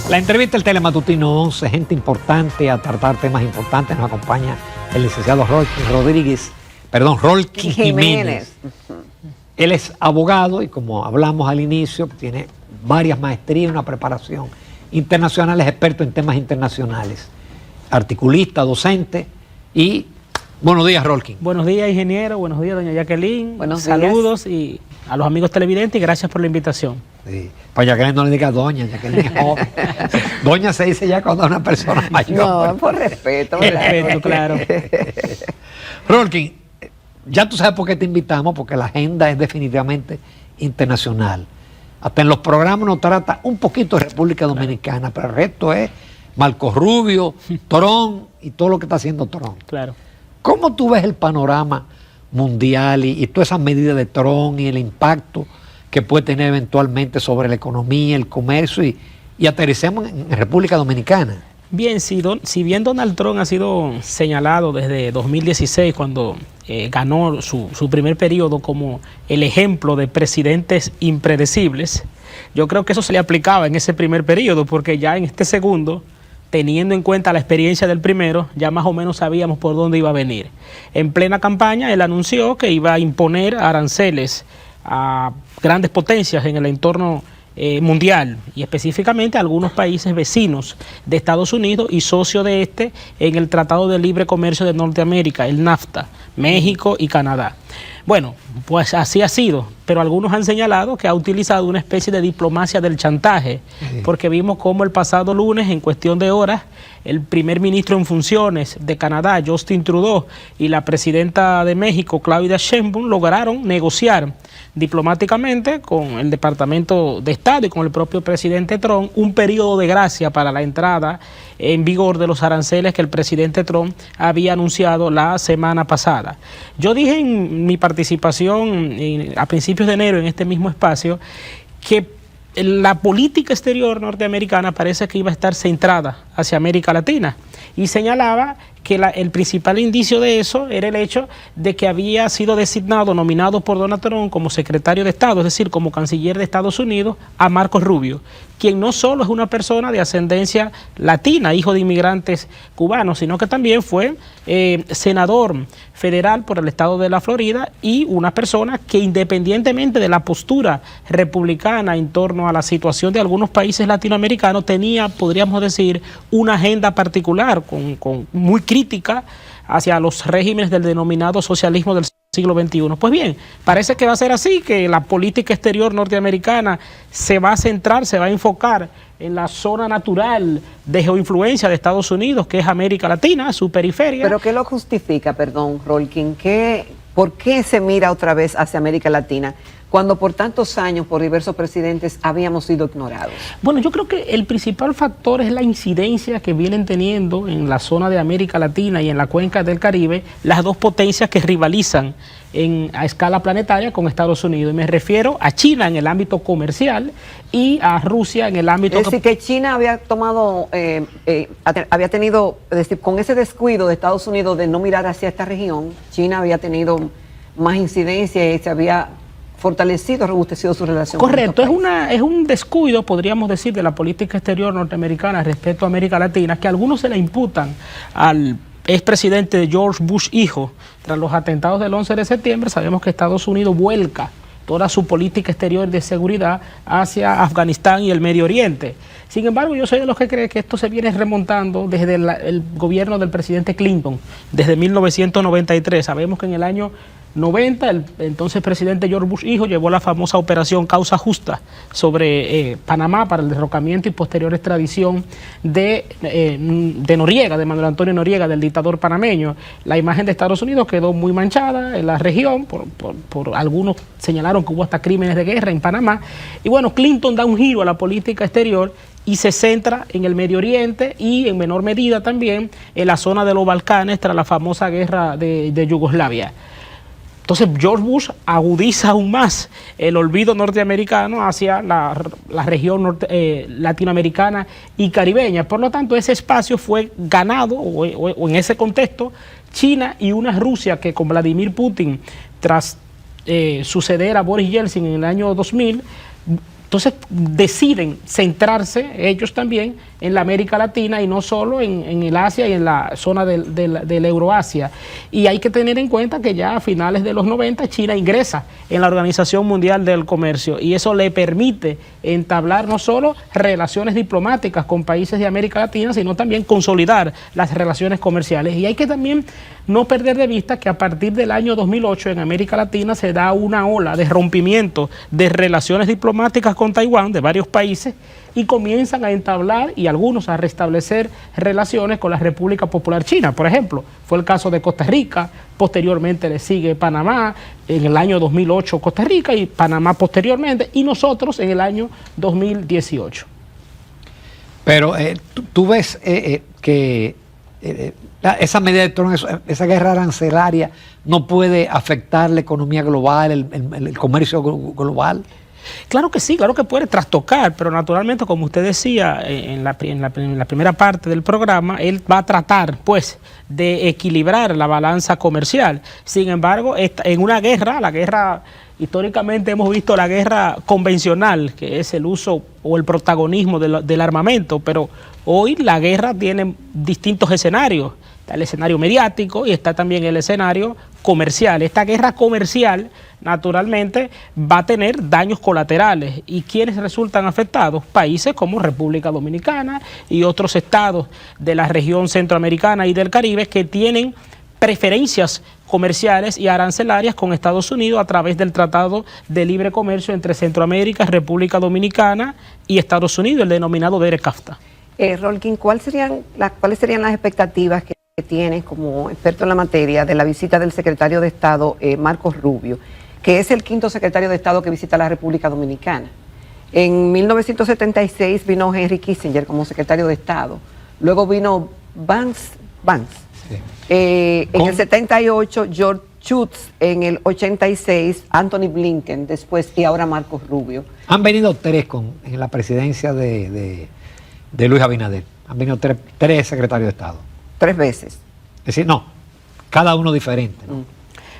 La entrevista del Telematutino 11, gente importante a tratar temas importantes. Nos acompaña el licenciado Rolkin Jiménez. Él es abogado y, como hablamos al inicio, tiene varias maestrías, una preparación internacional, es experto en temas internacionales, articulista, docente y... Buenos días, Rolkin. Buenos días, ingeniero. Buenos días, doña Jacqueline. Buenos Saludos y a los amigos televidentes y gracias por la invitación. Sí. Pues Jacqueline no le diga doña, Jacqueline es joven. Doña se dice ya cuando es una persona mayor. No, por respeto. Por respeto, claro. Rolkin, ya tú sabes por qué te invitamos, porque la agenda es definitivamente internacional. Hasta en los programas nos trata un poquito de República Dominicana, pero el resto es Marco Rubio, Trump y todo lo que está haciendo Trump. Claro. ¿Cómo tú ves el panorama mundial y todas esas medidas de Trump y el impacto que puede tener eventualmente sobre la economía, el comercio y aterricemos en República Dominicana? Bien, si bien Donald Trump ha sido señalado desde 2016, cuando ganó su primer periodo como el ejemplo de presidentes impredecibles, yo creo que eso se le aplicaba en ese primer periodo, porque ya en este segundo, teniendo en cuenta la experiencia del primero, ya más o menos sabíamos por dónde iba a venir. En plena campaña, él anunció que iba a imponer aranceles a grandes potencias en el entorno mundial y específicamente a algunos países vecinos de Estados Unidos y socio de este en el Tratado de Libre Comercio de Norteamérica, el NAFTA, México y Canadá. Bueno, pues así ha sido, pero algunos han señalado que ha utilizado una especie de diplomacia del chantaje, porque vimos cómo el pasado lunes, en cuestión de horas, el primer ministro en funciones de Canadá, Justin Trudeau, y la presidenta de México, Claudia Sheinbaum, lograron negociar diplomáticamente con el Departamento de Estado y con el propio presidente Trump un periodo de gracia para la entrada en vigor de los aranceles que el presidente Trump había anunciado la semana pasada. Yo dije en mi participación a principios de enero en este mismo espacio que la política exterior norteamericana parece que iba a estar centrada hacia América Latina y señalaba que el principal indicio de eso era el hecho de que había sido designado, nominado por Donald Trump como secretario de Estado, es decir, como canciller de Estados Unidos, a Marco Rubio, quien no solo es una persona de ascendencia latina, hijo de inmigrantes cubanos, sino que también fue senador federal por el estado de la Florida y una persona que, independientemente de la postura republicana en torno a la situación de algunos países latinoamericanos, tenía, podríamos decir, una agenda particular muy crítica hacia los regímenes del denominado socialismo del siglo XXI. Pues bien, parece que va a ser así, que la política exterior norteamericana se va a centrar, se va a enfocar en la zona natural de geoinfluencia de Estados Unidos, que es América Latina, su periferia. ¿Pero qué lo justifica, perdón, Rolkin? ¿Por qué se mira otra vez hacia América Latina cuando por tantos años, por diversos presidentes, habíamos sido ignorados? Bueno, yo creo que el principal factor es la incidencia que vienen teniendo en la zona de América Latina y en la cuenca del Caribe las dos potencias que rivalizan a escala planetaria con Estados Unidos. Y me refiero a China en el ámbito comercial y a Rusia en el ámbito... Es decir, que China había tomado, había tenido, es decir, con ese descuido de Estados Unidos de no mirar hacia esta región, China había tenido más incidencia y se había fortalecido, robustecido su relación. Correcto, es un descuido, podríamos decir, de la política exterior norteamericana respecto a América Latina, que algunos se la imputan al expresidente George Bush hijo. Tras los atentados del 11 de septiembre, sabemos que Estados Unidos vuelca toda su política exterior de seguridad hacia Afganistán y el Medio Oriente. Sin embargo, yo soy de los que cree que esto se viene remontando desde el gobierno del presidente Clinton, desde 1993. Sabemos que en el año 90, el entonces presidente George Bush hijo llevó la famosa operación Causa Justa sobre Panamá para el derrocamiento y posterior extradición de Noriega, de Manuel Antonio Noriega, del dictador panameño. La imagen de Estados Unidos quedó muy manchada en la región, por algunos señalaron que hubo hasta crímenes de guerra en Panamá. Y bueno, Clinton da un giro a la política exterior y se centra en el Medio Oriente y en menor medida también en la zona de los Balcanes tras la famosa guerra de Yugoslavia. Entonces George Bush agudiza aún más el olvido norteamericano hacia la región latinoamericana y caribeña. Por lo tanto, ese espacio fue ganado, o en ese contexto, China y una Rusia que con Vladimir Putin, tras suceder a Boris Yeltsin en el año 2000, entonces deciden centrarse ellos también en la América Latina y no solo en el Asia y en la zona del Euroasia. Y hay que tener en cuenta que ya a finales de los 90 China ingresa en la Organización Mundial del Comercio y eso le permite entablar no solo relaciones diplomáticas con países de América Latina, sino también consolidar las relaciones comerciales. Y hay que también no perder de vista que a partir del año 2008 en América Latina se da una ola de rompimiento de relaciones diplomáticas con Taiwán de varios países y comienzan a entablar y algunos a restablecer relaciones con la República Popular China. Por ejemplo, fue el caso de Costa Rica, posteriormente le sigue Panamá, en el año 2008 Costa Rica y Panamá posteriormente, y nosotros en el año 2018. Pero tú ves que esa medida de Trump, esa guerra arancelaria, no puede afectar la economía global, el comercio global. Claro que sí, claro que puede trastocar, pero naturalmente, como usted decía en la primera parte del programa, él va a tratar, pues, de equilibrar la balanza comercial. Sin embargo, en una guerra, la guerra, históricamente hemos visto la guerra convencional, que es el uso o el protagonismo del armamento, pero hoy la guerra tiene distintos escenarios. Está el escenario mediático y está también el escenario comercial. Esta guerra comercial, naturalmente, va a tener daños colaterales. ¿Y quiénes resultan afectados? Países como República Dominicana y otros estados de la región centroamericana y del Caribe que tienen preferencias comerciales y arancelarias con Estados Unidos a través del Tratado de Libre Comercio entre Centroamérica, República Dominicana y Estados Unidos, el denominado DERECAFTA. Rolkin, ¿cuáles serían las expectativas que tienes como experto en la materia de la visita del secretario de Estado, Marcos Rubio, que es el quinto secretario de Estado que visita la República Dominicana? En 1976 vino Henry Kissinger como secretario de Estado, luego vino Vance. Sí. En el 78 George Shultz, en el 86 Anthony Blinken, después, y ahora Marcos Rubio. Han venido tres en la presidencia de Luis Abinader. Han venido tres secretarios de Estado. 3 veces. Es decir, no, cada uno diferente, ¿no?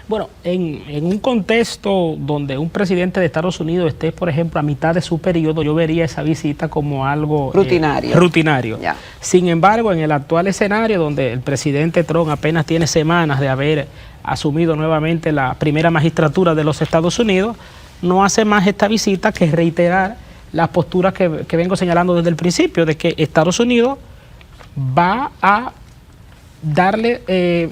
Bueno, en un contexto donde un presidente de Estados Unidos esté, por ejemplo, a mitad de su periodo, yo vería esa visita como algo rutinario. Ya. Sin embargo, en el actual escenario, donde el presidente Trump apenas tiene semanas de haber asumido nuevamente la primera magistratura de los Estados Unidos, no hace más esta visita que reiterar las posturas que vengo señalando desde el principio, de que Estados Unidos va a darle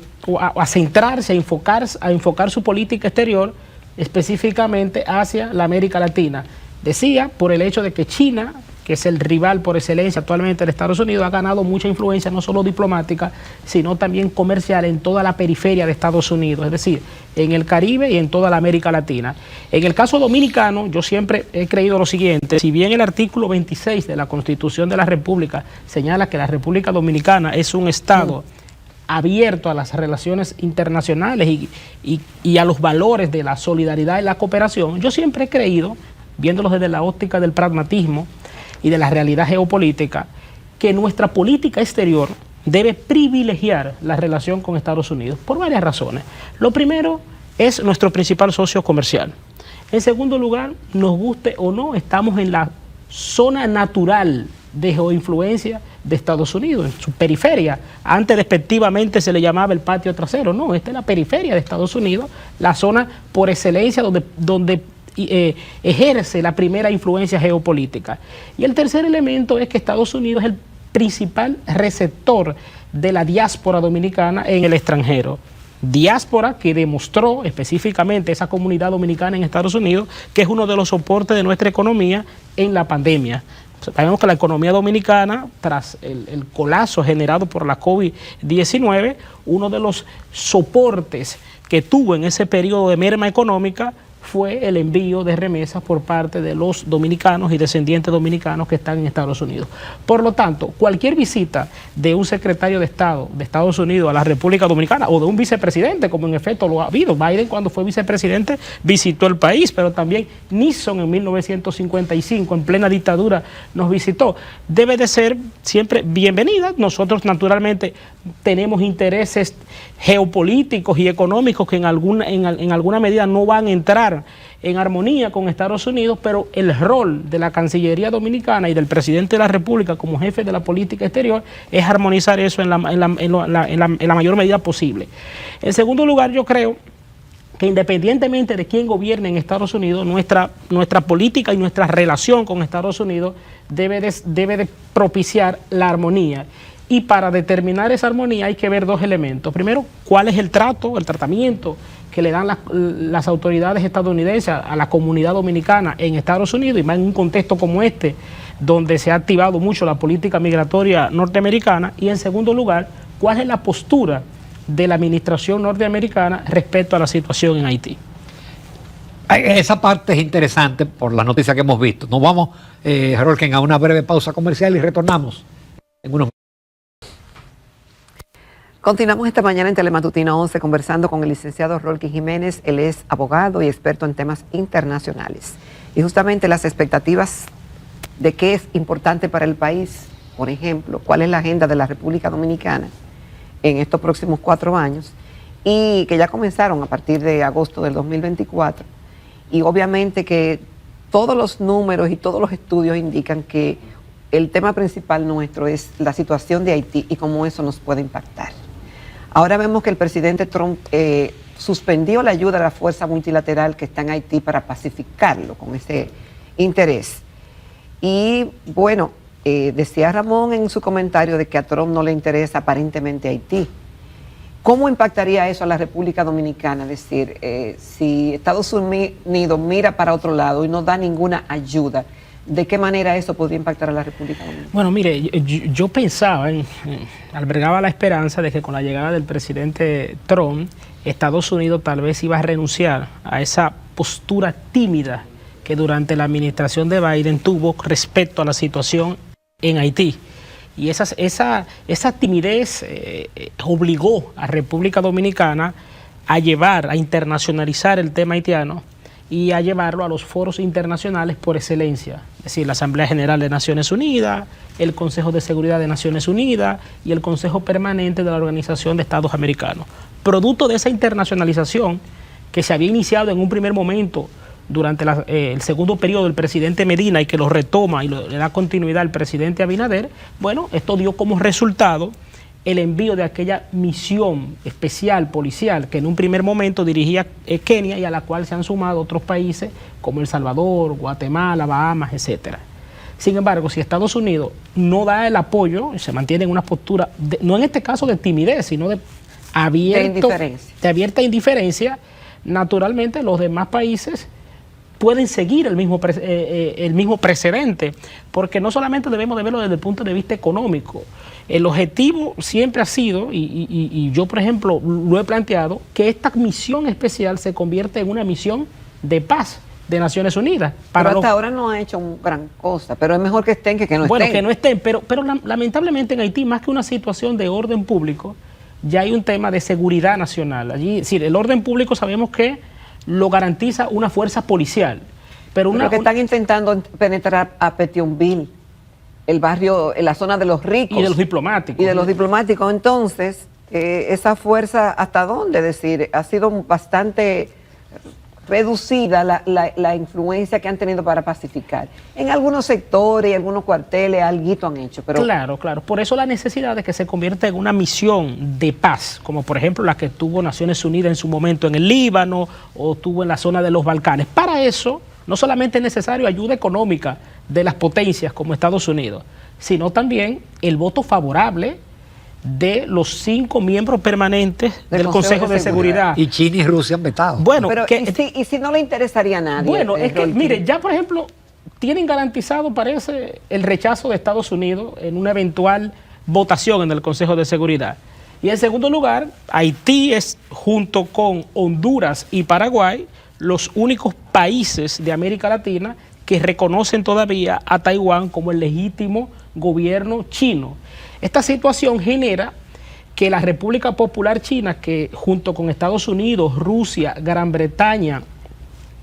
a centrarse, a enfocar su política exterior específicamente hacia la América Latina. Decía, por el hecho de que China, que es el rival por excelencia actualmente de Estados Unidos, ha ganado mucha influencia, no solo diplomática, sino también comercial en toda la periferia de Estados Unidos, es decir, en el Caribe y en toda la América Latina. En el caso dominicano, yo siempre he creído lo siguiente: si bien el artículo 26 de la Constitución de la República señala que la República Dominicana es un Estado abierto a las relaciones internacionales y a los valores de la solidaridad y la cooperación, yo siempre he creído, viéndolo desde la óptica del pragmatismo y de la realidad geopolítica, que nuestra política exterior debe privilegiar la relación con Estados Unidos por varias razones. Lo primero es nuestro principal socio comercial. En segundo lugar, nos guste o no, estamos en la zona natural de geoinfluencia de Estados Unidos, en su periferia. Antes despectivamente se le llamaba el patio trasero. No, esta es la periferia de Estados Unidos, la zona por excelencia donde ejerce la primera influencia geopolítica. Y el tercer elemento es que Estados Unidos es el principal receptor de la diáspora dominicana en el extranjero. Diáspora que demostró específicamente esa comunidad dominicana en Estados Unidos que es uno de los soportes de nuestra economía en la pandemia. Sabemos que la economía dominicana, tras el colapso generado por la COVID-19, uno de los soportes que tuvo en ese periodo de merma económica fue el envío de remesas por parte de los dominicanos y descendientes dominicanos que están en Estados Unidos. Por lo tanto, cualquier visita de un secretario de Estado de Estados Unidos a la República Dominicana o de un vicepresidente, como en efecto lo ha habido, Biden cuando fue vicepresidente visitó el país, pero también Nixon en 1955, en plena dictadura, nos visitó, debe de ser siempre bienvenida. Nosotros naturalmente tenemos intereses geopolíticos y económicos que en alguna medida no van a entrar en armonía con Estados Unidos, pero el rol de la Cancillería Dominicana y del presidente de la República como jefe de la política exterior es armonizar eso en la mayor medida posible. En segundo lugar, yo creo que independientemente de quién gobierne en Estados Unidos, nuestra política y nuestra relación con Estados Unidos debe de propiciar la armonía. Y para determinar esa armonía hay que ver dos elementos. Primero, cuál es el tratamiento que le dan las autoridades estadounidenses a la comunidad dominicana en Estados Unidos, y más en un contexto como este, donde se ha activado mucho la política migratoria norteamericana. Y en segundo lugar, cuál es la postura de la administración norteamericana respecto a la situación en Haití. Esa parte es interesante por la noticia que hemos visto. Nos vamos, Rolken, a una breve pausa comercial y retornamos en unos. Continuamos esta mañana en Telematutino 11 conversando con el licenciado Rolken Jiménez. Él es abogado y experto en temas internacionales. Y justamente las expectativas de qué es importante para el país, por ejemplo, cuál es la agenda de la República Dominicana en estos próximos 4 años, y que ya comenzaron a partir de agosto del 2024. Y obviamente que todos los números y todos los estudios indican que el tema principal nuestro es la situación de Haití y cómo eso nos puede impactar. Ahora vemos que el presidente Trump suspendió la ayuda a la fuerza multilateral que está en Haití para pacificarlo con ese interés. Y bueno, decía Ramón en su comentario de que a Trump no le interesa aparentemente Haití. ¿Cómo impactaría eso a la República Dominicana? Es decir, si Estados Unidos mira para otro lado y no da ninguna ayuda, ¿de qué manera eso podría impactar a la República Dominicana? Bueno, mire, yo pensaba, albergaba la esperanza de que con la llegada del presidente Trump, Estados Unidos tal vez iba a renunciar a esa postura tímida que durante la administración de Biden tuvo respecto a la situación en Haití. Y esa timidez obligó a República Dominicana a internacionalizar el tema haitiano y a llevarlo a los foros internacionales por excelencia, es decir, la Asamblea General de Naciones Unidas, el Consejo de Seguridad de Naciones Unidas y el Consejo Permanente de la Organización de Estados Americanos. Producto de esa internacionalización que se había iniciado en un primer momento durante el segundo periodo del presidente Medina y que lo retoma y le da continuidad al presidente Abinader, bueno, esto dio como resultado el envío de aquella misión especial policial que en un primer momento dirigía Kenia y a la cual se han sumado otros países como El Salvador, Guatemala, Bahamas, etcétera. Sin embargo, si Estados Unidos no da el apoyo, se mantiene en una postura, no en este caso de timidez, sino de abierta indiferencia, naturalmente los demás países pueden seguir el mismo precedente, porque no solamente debemos de verlo desde el punto de vista económico. El objetivo siempre ha sido, y yo por ejemplo lo he planteado, que esta misión especial se convierta en una misión de paz de Naciones Unidas. Pero hasta ahora no ha hecho gran cosa, pero es mejor que estén que no estén. Bueno, que no estén, pero lamentablemente en Haití, más que una situación de orden público, ya hay un tema de seguridad nacional. Allí, es decir, el orden público sabemos que lo garantiza una fuerza policial. Pero que están intentando penetrar a Petionville, el barrio, en la zona de los ricos. Y de los diplomáticos. Y de los diplomáticos. Entonces, esa fuerza, ¿hasta dónde? Es decir, ha sido bastante reducida la influencia que han tenido para pacificar. En algunos sectores y algunos cuarteles, alguito han hecho. Pero claro. Por eso la necesidad de que se convierta en una misión de paz, como por ejemplo la que tuvo Naciones Unidas en su momento en el Líbano o tuvo en la zona de los Balcanes. Para eso no solamente es necesario ayuda económica de las potencias como Estados Unidos, sino también el voto favorable de los 5 miembros permanentes del Consejo de Seguridad. Y China y Rusia han vetado. Bueno, pero ¿y si no le interesaría a nadie? Bueno, es que, mire, ya por ejemplo, tienen garantizado, parece, el rechazo de Estados Unidos en una eventual votación en el Consejo de Seguridad. Y en segundo lugar, Haití es, junto con Honduras y Paraguay, los únicos países de América Latina que reconocen todavía a Taiwán como el legítimo gobierno chino. Esta situación genera que la República Popular China, que junto con Estados Unidos, Rusia, Gran Bretaña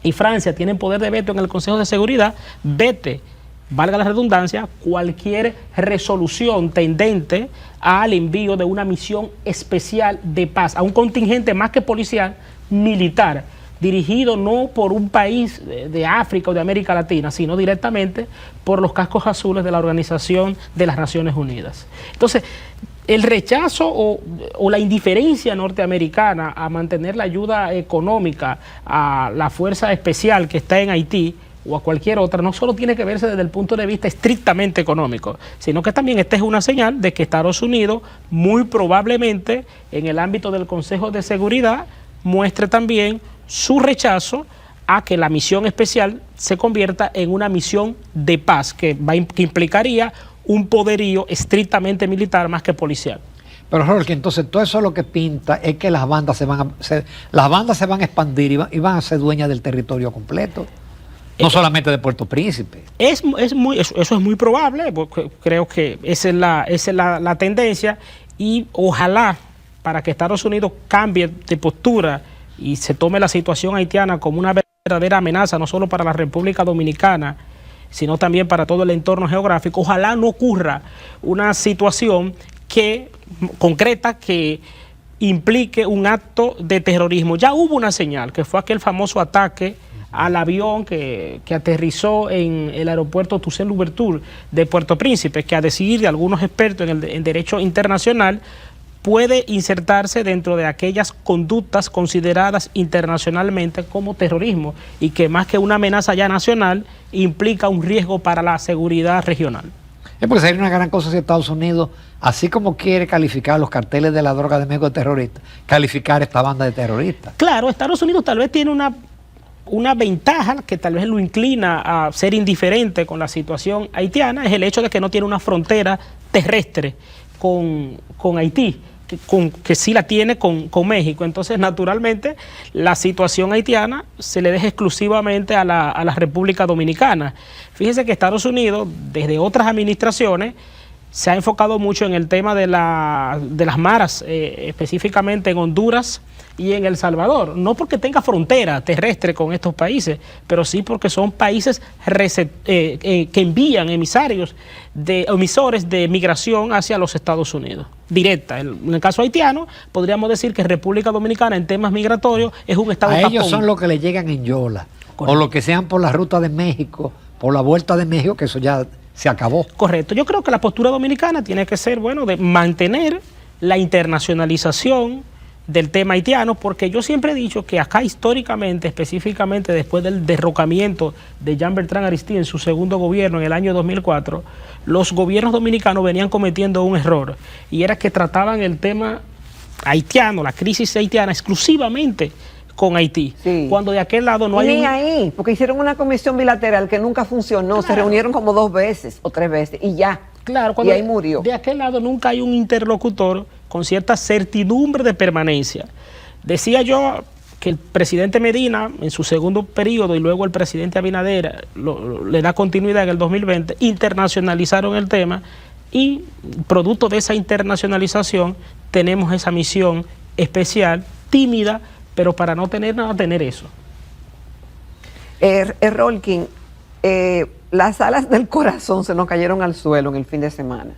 y Francia tienen poder de veto en el Consejo de Seguridad, vete, valga la redundancia, cualquier resolución tendente al envío de una misión especial de paz, a un contingente más que policial, militar, dirigido no por un país de África o de América Latina, sino directamente por los cascos azules de la Organización de las Naciones Unidas. Entonces, el rechazo o la indiferencia norteamericana a mantener la ayuda económica a la fuerza especial que está en Haití o a cualquier otra, no solo tiene que verse desde el punto de vista estrictamente económico, sino que también esta es una señal de que Estados Unidos muy probablemente en el ámbito del Consejo de Seguridad muestre también su rechazo a que la misión especial se convierta en una misión de paz, que implicaría un poderío estrictamente militar más que policial. Pero Jorge, entonces todo eso lo que pinta es que las bandas se van a expandir y van a ser dueñas del territorio completo, no solamente de Puerto Príncipe. Eso es muy probable, porque creo que esa es la tendencia, y ojalá para que Estados Unidos cambie de postura y se tome la situación haitiana como una verdadera amenaza, no solo para la República Dominicana, sino también para todo el entorno geográfico. Ojalá no ocurra una situación concreta que implique un acto de terrorismo. Ya hubo una señal, que fue aquel famoso ataque al avión que aterrizó en el aeropuerto Toussaint-Louverture de Puerto Príncipe, que a decir de algunos expertos en derecho internacional, puede insertarse dentro de aquellas conductas consideradas internacionalmente como terrorismo, y que más que una amenaza ya nacional, implica un riesgo para la seguridad regional. Es porque sería una gran cosa si Estados Unidos, así como quiere calificar los carteles de la droga de México de terroristas, calificar esta banda de terroristas. Claro, Estados Unidos tal vez tiene una ventaja que tal vez lo inclina a ser indiferente con la situación haitiana, es el hecho de que no tiene una frontera terrestre con Haití, que sí la tiene con México. Entonces, naturalmente, la situación haitiana se le deja exclusivamente a la República Dominicana. Fíjense que Estados Unidos, desde otras administraciones, se ha enfocado mucho en el tema de las maras, específicamente en Honduras y en El Salvador, no porque tenga frontera terrestre con estos países, pero sí porque son países que envían emisores de migración hacia los Estados Unidos, directa. En el caso haitiano, podríamos decir que República Dominicana en temas migratorios es un estado tapón. A ellos tapón. son los que le llegan en yola, correcto, o los que sean por la ruta de México, por la vuelta de México, que eso ya se acabó. Correcto. Yo creo que la postura dominicana tiene que ser, de mantener la internacionalización del tema haitiano, porque yo siempre he dicho que acá históricamente, específicamente después del derrocamiento de Jean Bertrand Aristide en su segundo gobierno en el año 2004, los gobiernos dominicanos venían cometiendo un error, y era que trataban el tema haitiano, la crisis haitiana, exclusivamente con Haití, sí, cuando de aquel lado no hay... Ni ahí, porque hicieron una comisión bilateral que nunca funcionó, claro, se reunieron como 2 veces o 3 veces y ya, claro, y ahí murió. De aquel lado nunca hay un interlocutor con cierta certidumbre de permanencia. Decía yo que el presidente Medina, en su segundo periodo, y luego el presidente Abinader le da continuidad en el 2020, internacionalizaron el tema, y producto de esa internacionalización tenemos esa misión especial, tímida, pero para no tener nada, tener eso. Rolkin, las alas del corazón se nos cayeron al suelo en el fin de semana,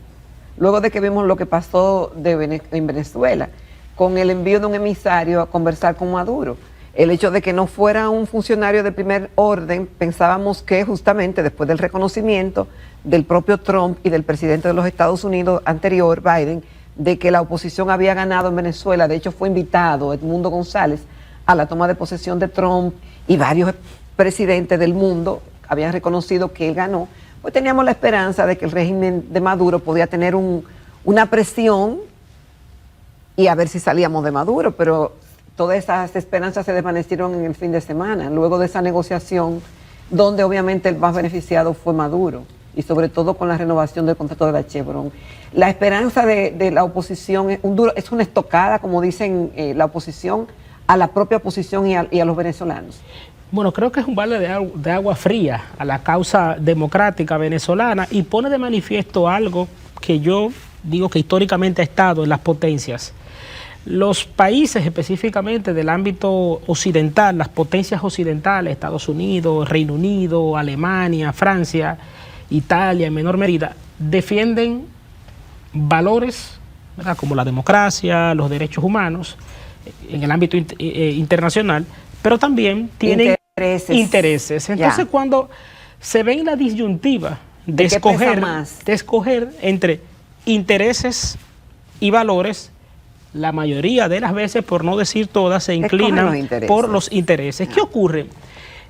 luego de que vimos lo que pasó en Venezuela, con el envío de un emisario a conversar con Maduro. El hecho de que no fuera un funcionario de primer orden, pensábamos que justamente después del reconocimiento del propio Trump y del presidente de los Estados Unidos anterior, Biden, de que la oposición había ganado en Venezuela. De hecho, fue invitado Edmundo González a la toma de posesión de Trump, y varios presidentes del mundo habían reconocido que él ganó. Pues teníamos la esperanza de que el régimen de Maduro podía tener una presión y a ver si salíamos de Maduro, pero todas esas esperanzas se desvanecieron en el fin de semana, luego de esa negociación, donde obviamente el más beneficiado fue Maduro, y sobre todo con la renovación del contrato de la Chevron. La esperanza de la oposición es una estocada, como dicen la oposición, a la propia oposición y a los venezolanos. Bueno, creo que es un balde de agua fría a la causa democrática venezolana, y pone de manifiesto algo que yo digo que históricamente ha estado en las potencias. Los países específicamente del ámbito occidental, las potencias occidentales, Estados Unidos, Reino Unido, Alemania, Francia, Italia en menor medida, defienden valores, ¿verdad?, como la democracia, los derechos humanos en el ámbito internacional, pero también tienen intereses. Entonces, Ya. cuando se ve en la disyuntiva ¿De qué pesa más? de escoger entre intereses y valores, la mayoría de las veces, por no decir todas, se Escogen inclinan los intereses. por los intereses. ¿Qué ocurre?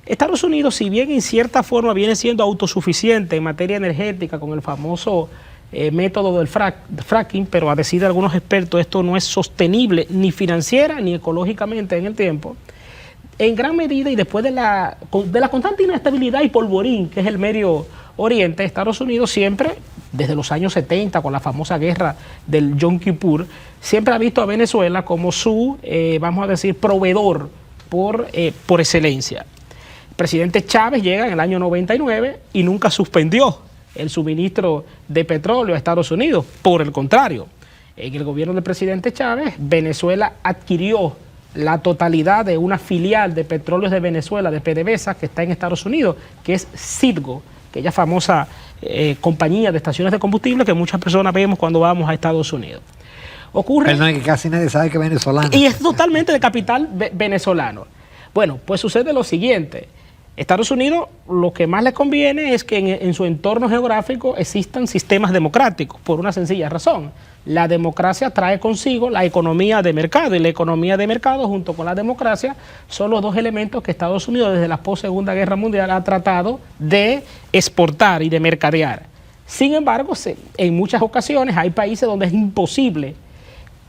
Estados Unidos, si bien en cierta forma viene siendo autosuficiente en materia energética con el famoso método del fracking, pero a decir de algunos expertos esto no es sostenible ni financiera ni ecológicamente en el tiempo, en gran medida y después de la constante inestabilidad y polvorín que es el Medio Oriente, Estados Unidos siempre, desde los años 70, con la famosa guerra del Yom Kippur, siempre ha visto a Venezuela como su, vamos a decir, proveedor por excelencia. El presidente Chávez llega en el año 99 y nunca suspendió el suministro de petróleo a Estados Unidos. Por el contrario, en el gobierno del presidente Chávez, Venezuela adquirió la totalidad de una filial de Petróleos de Venezuela, de PDVSA, que está en Estados Unidos, que es Citgo, aquella famosa compañía de estaciones de combustible que muchas personas vemos cuando vamos a Estados Unidos. Ocurre... Perdón, que casi nadie sabe que es venezolano. Y es totalmente de capital venezolano. Bueno, pues sucede lo siguiente. Estados Unidos lo que más le conviene es que en su entorno geográfico existan sistemas democráticos, por una sencilla razón. La democracia trae consigo la economía de mercado, y la economía de mercado junto con la democracia son los dos elementos que Estados Unidos desde la post-Segunda Guerra Mundial ha tratado de exportar y de mercadear. Sin embargo, en muchas ocasiones hay países donde es imposible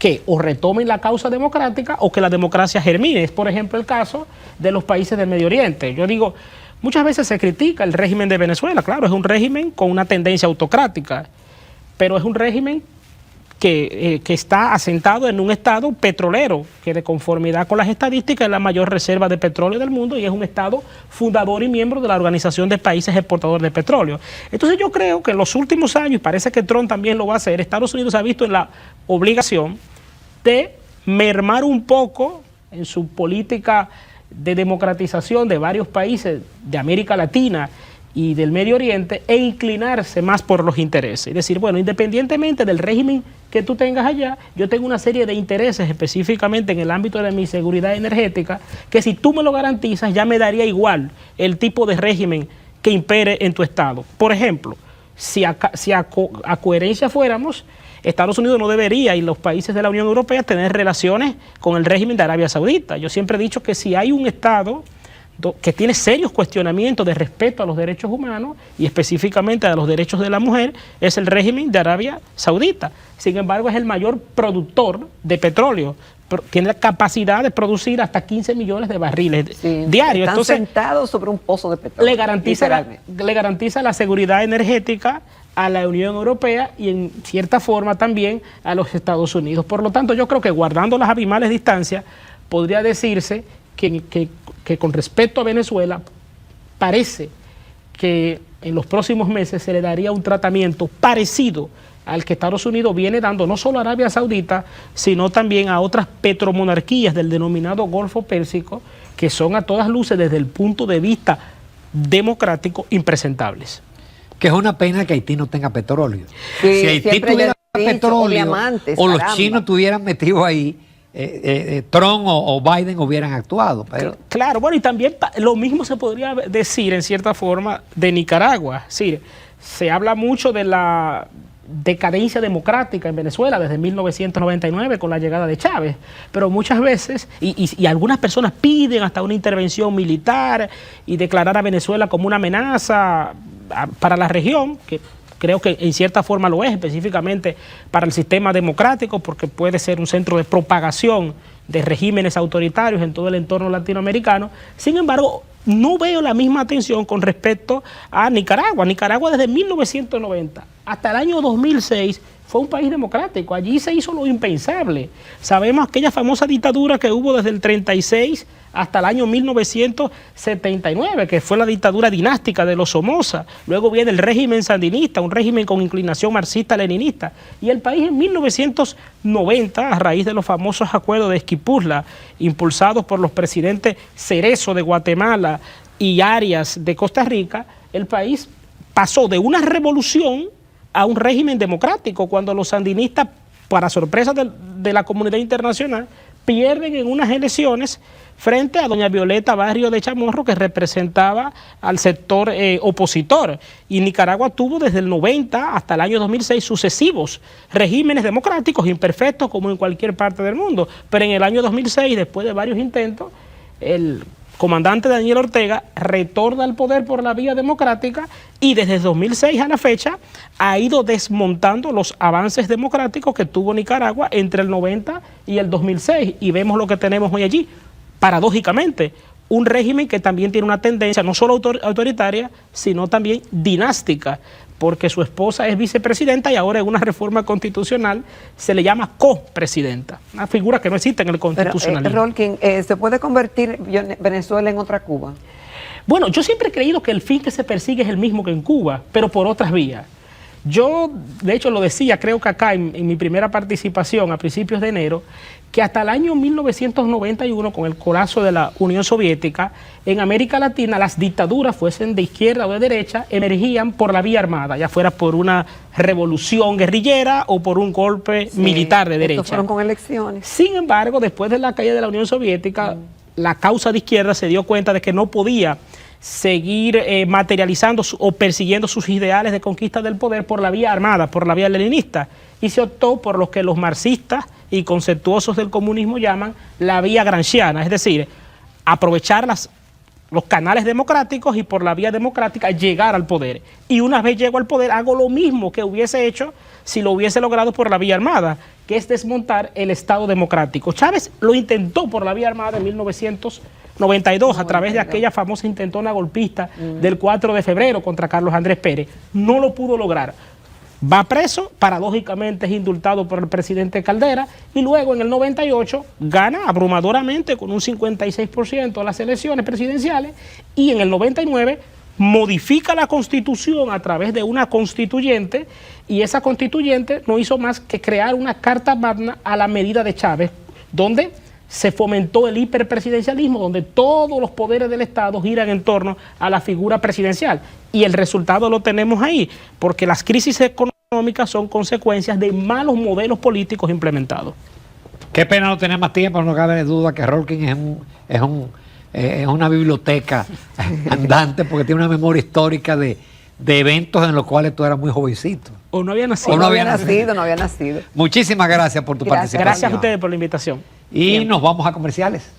que o retomen la causa democrática o que la democracia germine. Es, por ejemplo, el caso de los países del Medio Oriente. Yo digo, muchas veces se critica el régimen de Venezuela. Claro, es un régimen con una tendencia autocrática, pero es un régimen que está asentado en un estado petrolero, que de conformidad con las estadísticas es la mayor reserva de petróleo del mundo y es un estado fundador y miembro de la Organización de Países Exportadores de Petróleo. Entonces yo creo que en los últimos años, y parece que Trump también lo va a hacer, Estados Unidos se ha visto en la obligación de mermar un poco en su política de democratización de varios países de América Latina y del Medio Oriente e inclinarse más por los intereses. Es decir, bueno, independientemente del régimen que tú tengas allá, yo tengo una serie de intereses específicamente en el ámbito de mi seguridad energética que si tú me lo garantizas ya me daría igual el tipo de régimen que impere en tu estado. Por ejemplo, si a coherencia fuéramos, Estados Unidos no debería y los países de la Unión Europea tener relaciones con el régimen de Arabia Saudita. Yo siempre he dicho que si hay un estado que tiene serios cuestionamientos de respeto a los derechos humanos y específicamente a los derechos de la mujer, es el régimen de Arabia Saudita. Sin embargo, es el mayor productor de petróleo. Tiene la capacidad de producir hasta 15 millones de barriles diarios. Están Entonces, sentados sobre un pozo de petróleo. le garantiza la seguridad energética a la Unión Europea y en cierta forma también a los Estados Unidos. Por lo tanto, yo creo que guardando las abismales distancias, podría decirse que con respecto a Venezuela, parece que en los próximos meses se le daría un tratamiento parecido al que Estados Unidos viene dando no solo a Arabia Saudita, sino también a otras petromonarquías del denominado Golfo Pérsico, que son a todas luces desde el punto de vista democrático impresentables. Que es una pena que Haití no tenga petróleo. Sí, si Haití siempre tuviera yo he dicho, petróleo diamantes, o los caramba. chinos tuvieran metido ahí, Trump o Biden hubieran actuado. Pero Claro, bueno, y también lo mismo se podría decir en cierta forma de Nicaragua. Sí, se habla mucho de la decadencia democrática en Venezuela desde 1999 con la llegada de Chávez, pero muchas veces, y algunas personas piden hasta una intervención militar y declarar a Venezuela como una amenaza para la región, que creo que en cierta forma lo es, específicamente para el sistema democrático, porque puede ser un centro de propagación de regímenes autoritarios en todo el entorno latinoamericano. Sin embargo, no veo la misma atención con respecto a Nicaragua. Nicaragua desde 1990 hasta el año 2006 fue un país democrático. Allí se hizo lo impensable. Sabemos aquella famosa dictadura que hubo desde el 36 hasta el año 1979, que fue la dictadura dinástica de los Somoza. Luego viene el régimen sandinista, un régimen con inclinación marxista-leninista. Y el país en 1990, a raíz de los famosos acuerdos de Esquipuzla, impulsados por los presidentes Cerezo de Guatemala y Arias de Costa Rica, el país pasó de una revolución a un régimen democrático, cuando los sandinistas, para sorpresa de la comunidad internacional, pierden en unas elecciones frente a doña Violeta Barrio de Chamorro, que representaba al sector opositor. Y Nicaragua tuvo desde el 90 hasta el año 2006 sucesivos regímenes democráticos imperfectos como en cualquier parte del mundo. Pero en el año 2006, después de varios intentos, el comandante Daniel Ortega retorna al poder por la vía democrática y desde 2006 a la fecha ha ido desmontando los avances democráticos que tuvo Nicaragua entre el 90 y el 2006 y vemos lo que tenemos hoy allí. Paradójicamente, un régimen que también tiene una tendencia no solo autoritaria, sino también dinástica, porque su esposa es vicepresidenta y ahora en una reforma constitucional se le llama copresidenta, una figura que no existe en el constitucionalismo. Rolkin, ¿se puede convertir Venezuela en otra Cuba? Bueno, yo siempre he creído que el fin que se persigue es el mismo que en Cuba, pero por otras vías. Yo, de hecho, lo decía, creo que acá en mi primera participación a principios de enero, que hasta el año 1991, con el colapso de la Unión Soviética, en América Latina las dictaduras, fuesen de izquierda o de derecha, emergían por la vía armada, ya fuera por una revolución guerrillera o por un golpe militar de derecha. Fueron con elecciones. Sin embargo, después de la caída de la Unión Soviética, la causa de izquierda se dio cuenta de que no podía seguir materializando o persiguiendo sus ideales de conquista del poder por la vía armada, por la vía leninista, y se optó por lo que los marxistas y conceptuosos del comunismo llaman la vía gramsciana, es decir, aprovechar los canales democráticos y por la vía democrática llegar al poder. Y una vez llego al poder hago lo mismo que hubiese hecho si lo hubiese logrado por la vía armada, que es desmontar el Estado democrático. Chávez lo intentó por la vía armada en 1992 a través de aquella famosa intentona golpista del 4 de febrero contra Carlos Andrés Pérez. No lo pudo lograr. Va preso, paradójicamente es indultado por el presidente Caldera y luego en el 98 gana abrumadoramente con un 56% las elecciones presidenciales y en el 99 modifica la Constitución a través de una constituyente y esa constituyente no hizo más que crear una carta magna a la medida de Chávez, donde se fomentó el hiperpresidencialismo, donde todos los poderes del Estado giran en torno a la figura presidencial. Y el resultado lo tenemos ahí, porque las crisis económicas son consecuencias de malos modelos políticos implementados. Qué pena no tener más tiempo, no cabe duda que Rolkin es una biblioteca andante, porque tiene una memoria histórica de eventos en los cuales tú eras muy jovencito. O no había nacido. O no había nacido. No había nacido. Muchísimas gracias por tu participación. Gracias a ustedes por la invitación. Y nos vamos a comerciales.